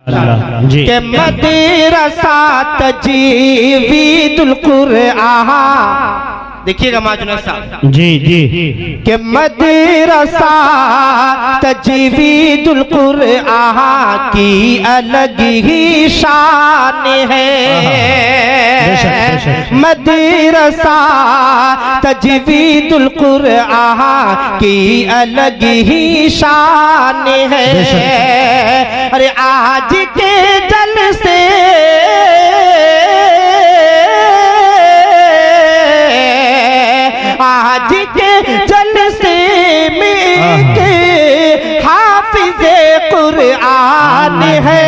जी के मदरसा तजीवीदुल कुरआन। देखिएगा माजुना साहब, जी जी के मदरसा तजीवीदुल कुरआन की अलग ही शान है। मदरसा तजीवीदुल कुरआन की अलग ही शान है। अरे आज के जलसे आज के जलसे में के हाफिज़े कुरआन है।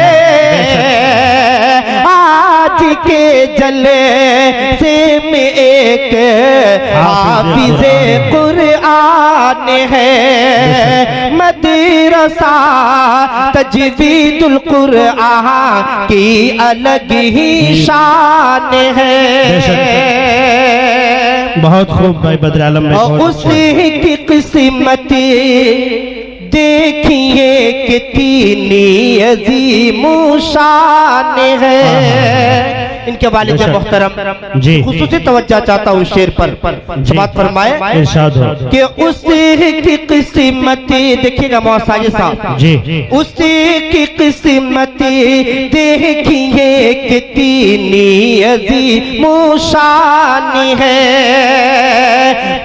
आज के जलसे में एक हाफिज़े कुरआन है। मदरसा तजवीदुल कुरआन की अलग ही शान है। बहुत खूब भाई बद्र आलम में। और उसी की किस्मती देखिए कितनी अजीम शान है। इनके वालिद मोहतरम जी खुसूसी तवज्जो चाहता हूँ शेर पर समाअत फरमाए इरशाद हो कि उसी की किस्मती। देखिएगा मौसाजी साहब जी उसी की किस्मती देखिए कितनी अजीम शान है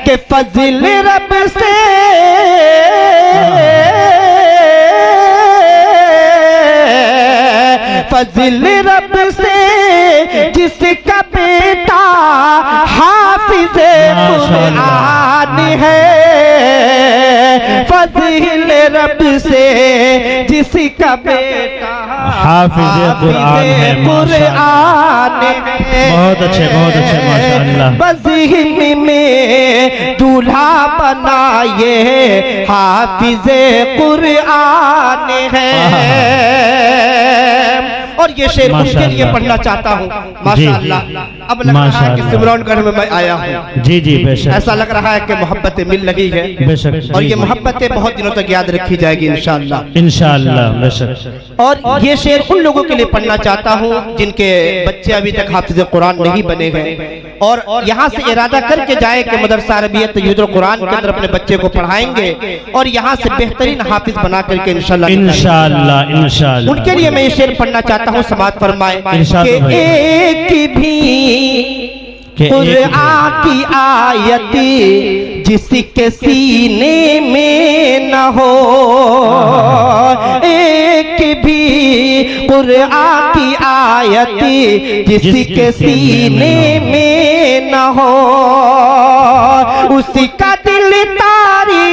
कि फज़ल रब से फज़ल रब से जिसका बेटा हाफिज़े कुरआन है। फज़ल रब से जिसका बेटा हाफिज़े कुरआन है। बहुत अच्छे माशाअल्लाह। बज़ीम में दूल्हा बनाए हाफिज़े कुरआन है। और ये शेर उनके लिए पढ़ना चाहता हूँ माशाअल्लाह। अब लग रहा है कि सिमरौनगढ़ में मैं आया हूँ। जी जी बेशक। ऐसा लग रहा है कि मोहब्बतें मिल रही है बेशक। और ये मोहब्बतें बहुत दिनों तक याद रखी जाएगी इंशाअल्लाह इंशाअल्लाह बेशक। और ये शेर उन लोगों के लिए पढ़ना चाहता हूँ जिनके बच्चे अभी तक हाफिज़े कुरान नहीं बने हैं और यहाँ से इरादा करके जाए कि मदरसा अरबियत तजवीदुल कुरान के अंदर अपने बच्चे को पढ़ाएंगे और यहाँ से बेहतरीन हाफिज बना करके इंशाअल्लाह उनके लिए मैं ये शेर पढ़ना चाहता हूँ। समाअत फरमाए कि एक भी कुरआन की आयत जिसके सीने में न हो, एक भी कुरआन की आयत जिसके सीने में न हो, उसी का दिल तारी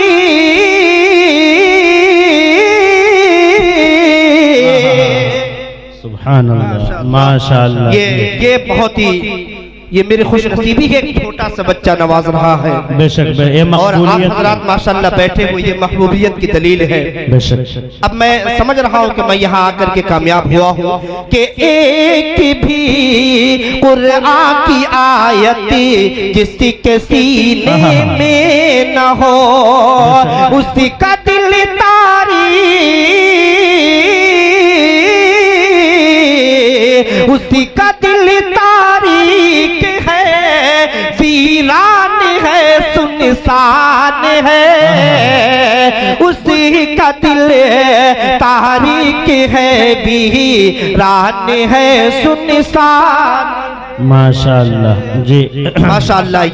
सुभानअल्लाह माशाअल्लाह। ये बहुत ही ये मेरी खुशनसीबी है कि छोटा सा बच्चा नवाज रहा है बेशक। और आप हज़रात माशाअल्लाह बैठे हुए ये महबूबियत की दलील है बेशक। अब मैं समझ रहा हूँ कि मैं यहाँ आकर के कामयाब हुआ हूँ कि एक भी कुरआन की आयत जिसके सीने में न हो, उसी का दिल तारी, उसी का दिल तारीक है, वीरान है, सुनसान है, उसी का दिल तारीक है, वीरान है, सुनसान। माशाअल्लाह जी माशाअल्लाह।